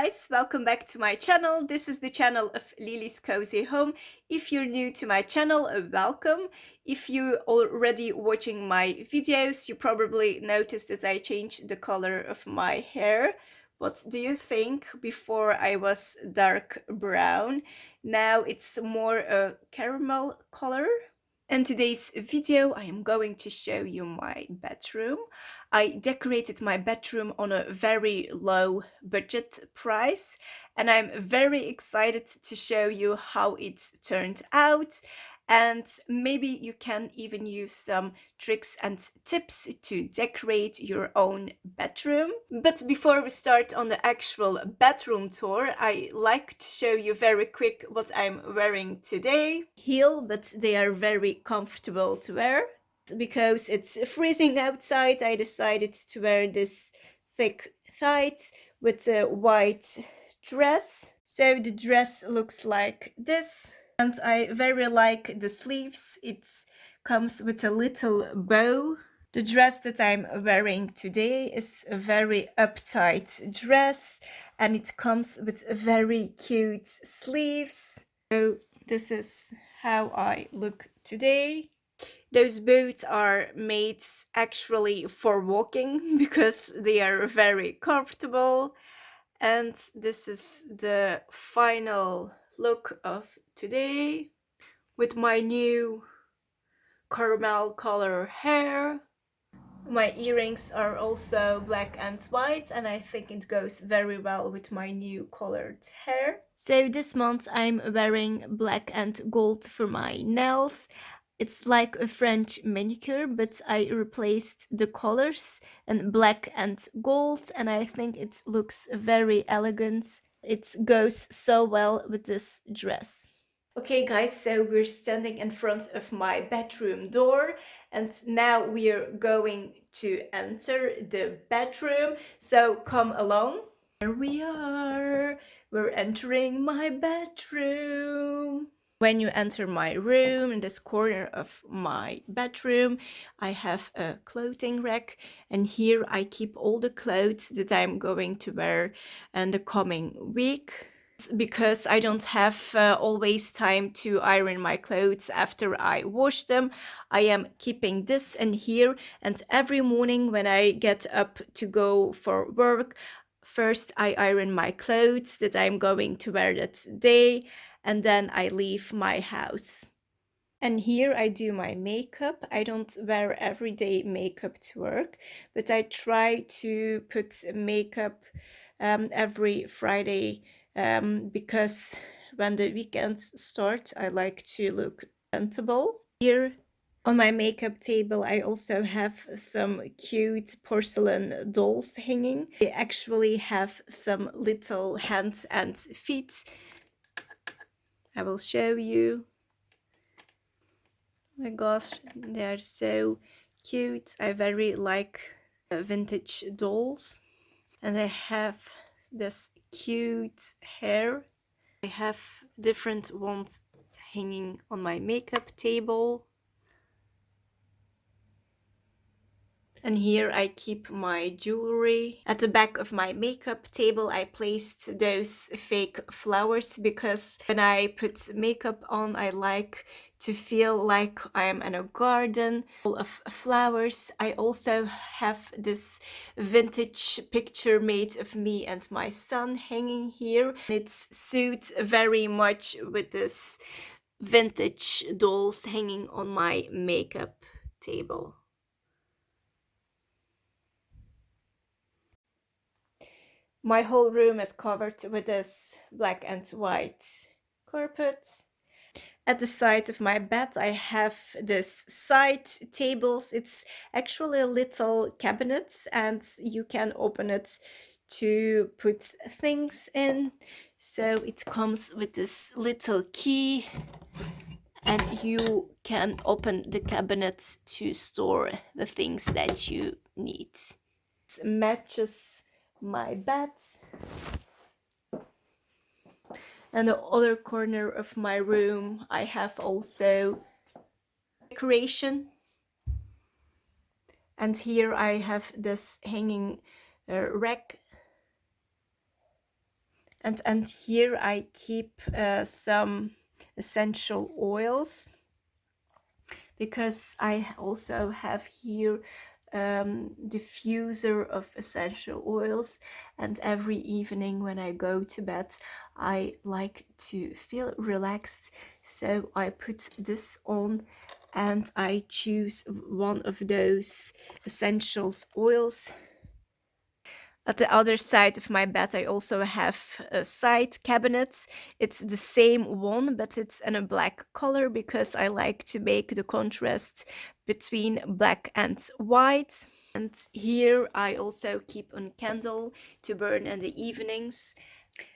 guys, welcome back to my channel. This is the channel of Lily's Cozy Home. If you're new to my channel, welcome. If you're already watching my videos, you probably noticed that I changed the color of my hair. What do you think? Before I was dark brown, now it's more a caramel color. In today's video, I am going to show you my bedroom. I decorated my bedroom on a very low budget price, and I'm very excited to show you how it turned out. And maybe you can even use some tricks and tips to decorate your own bedroom. But before we start on the actual bedroom tour, I like to show you very quick what I'm wearing today. Heel, but they are very comfortable to wear. Because it's freezing outside, I decided to wear this thick tights with a white dress. So the dress looks like this. And I very like the sleeves. It comes with a little bow. The dress that I'm wearing today is a very uptight dress, and it comes with very cute sleeves. So this is how I look today. Those boots are made actually for walking because they are very comfortable. And this is the final look of today with my new caramel color hair. My earrings are also black and white, and I think it goes very well with my new colored hair. So this month I'm wearing black and gold for my nails. It's like a French manicure, but I replaced the colors in black and gold, and I think it looks very elegant. It goes so well with this dress. Okay guys, so we're standing in front of my bedroom door, and now we're going to enter the bedroom, so come along. Here we are, we're entering my bedroom. When you enter my room, in this corner of my bedroom, I have a clothing rack, and here I keep all the clothes that I'm going to wear in the coming week. Because I don't have always time to iron my clothes after I wash them, I am keeping this in here, and every morning when I get up to go for work, first I iron my clothes that I'm going to wear that day, and then I leave my house. And here I do my makeup. I don't wear everyday makeup to work, but I try to put makeup every Friday because when the weekends start, I like to look presentable. Here on my makeup table, I also have some cute porcelain dolls hanging. They actually have some little hands and feet. I will show you. Oh my gosh, they are so cute. I very like vintage dolls, and I have this cute hair. I have different ones hanging on my makeup table. And here I keep my jewelry. At the back of my makeup table, I placed those fake flowers because when I put makeup on, I like to feel like I am in a garden full of flowers. I also have this vintage picture made of me and my son hanging here. It suits very much with this vintage dolls hanging on my makeup table. My whole room is covered with this black and white carpet. At the side of my bed, I have this side tables. It's actually a little cabinet, and you can open it to put things in. So it comes with this little key, and you can open the cabinet to store the things that you need. It matches my bed. And the other corner of my room, I have also decoration. And here I have this hanging rack. And here I keep some essential oils, because I also have here diffuser of essential oils, and every evening when I go to bed I like to feel relaxed, so I put this on and I choose one of those essentials oils. At the other side of my bed, I also have a side cabinet. It's the same one, but it's in a black color because I like to make the contrast between black and white. And here I also keep a candle to burn in the evenings.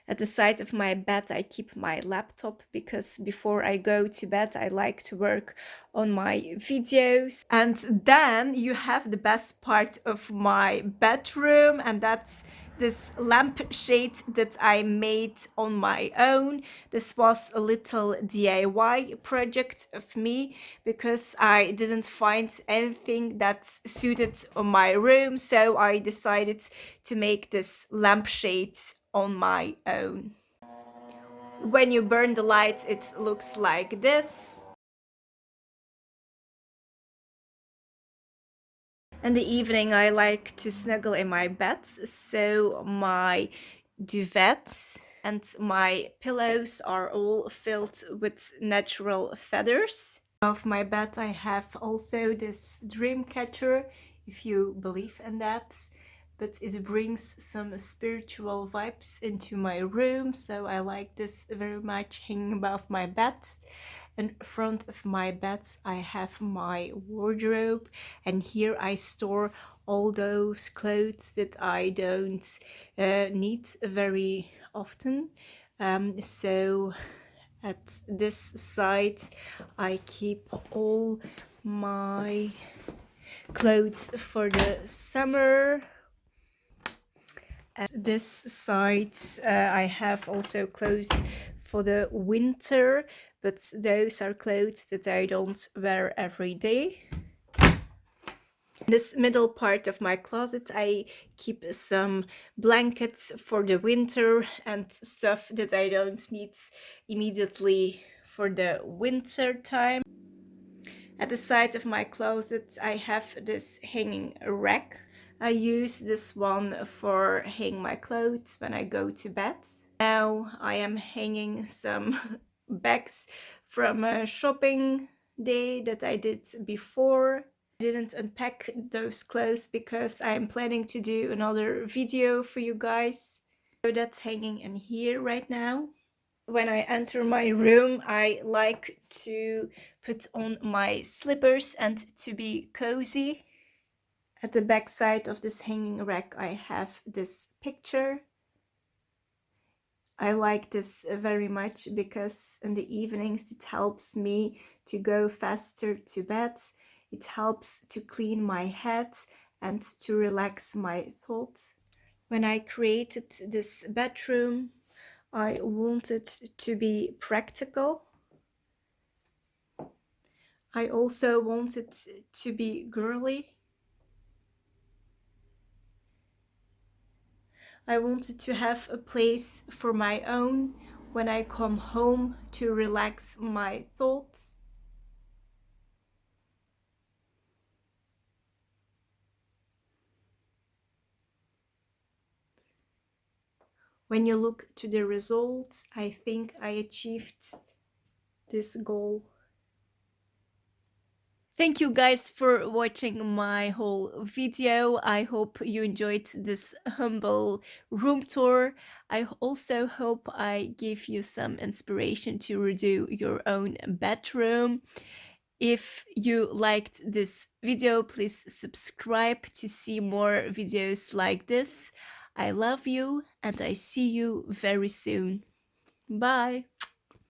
At the side of my bed, I keep my laptop because before I go to bed, I like to work on my videos. And then you have the best part of my bedroom, and that's this lampshade that I made on my own. This was a little DIY project of me because I didn't find anything that suited my room, so I decided to make this lampshade on my own. When you burn the light, it looks like this. In the evening, I like to snuggle in my bed, so my duvet and my pillows are all filled with natural feathers. Above my bed, I have also this dream catcher, if you believe in that. But it brings some spiritual vibes into my room, so I like this very much hanging above my bed. In front of my bed I have my wardrobe, and here I store all those clothes that I don't need very often. So at this side I keep all my clothes for the summer. At this side I have also clothes for the winter, but those are clothes that I don't wear every day. In this middle part of my closet I keep some blankets for the winter and stuff that I don't need immediately for the winter time. At the side of my closet I have this hanging rack. I use this one for hanging my clothes when I go to bed. Now I am hanging some bags from a shopping day that I did before. I didn't unpack those clothes because I'm planning to do another video for you guys. So that's hanging in here right now. When I enter my room, I like to put on my slippers and to be cozy. At the back side of this hanging rack, I have this picture. I like this very much because in the evenings it helps me to go faster to bed. It helps to clean my head and to relax my thoughts. When I created this bedroom, I wanted to be practical. I also wanted to be girly. I wanted to have a place for my own when I come home to relax my thoughts. When you look to the results, I think I achieved this goal. Thank you guys for watching my whole video. I hope you enjoyed this humble room tour. I also hope I gave you some inspiration to redo your own bedroom. If you liked this video, please subscribe to see more videos like this. I love you and I see you very soon. Bye!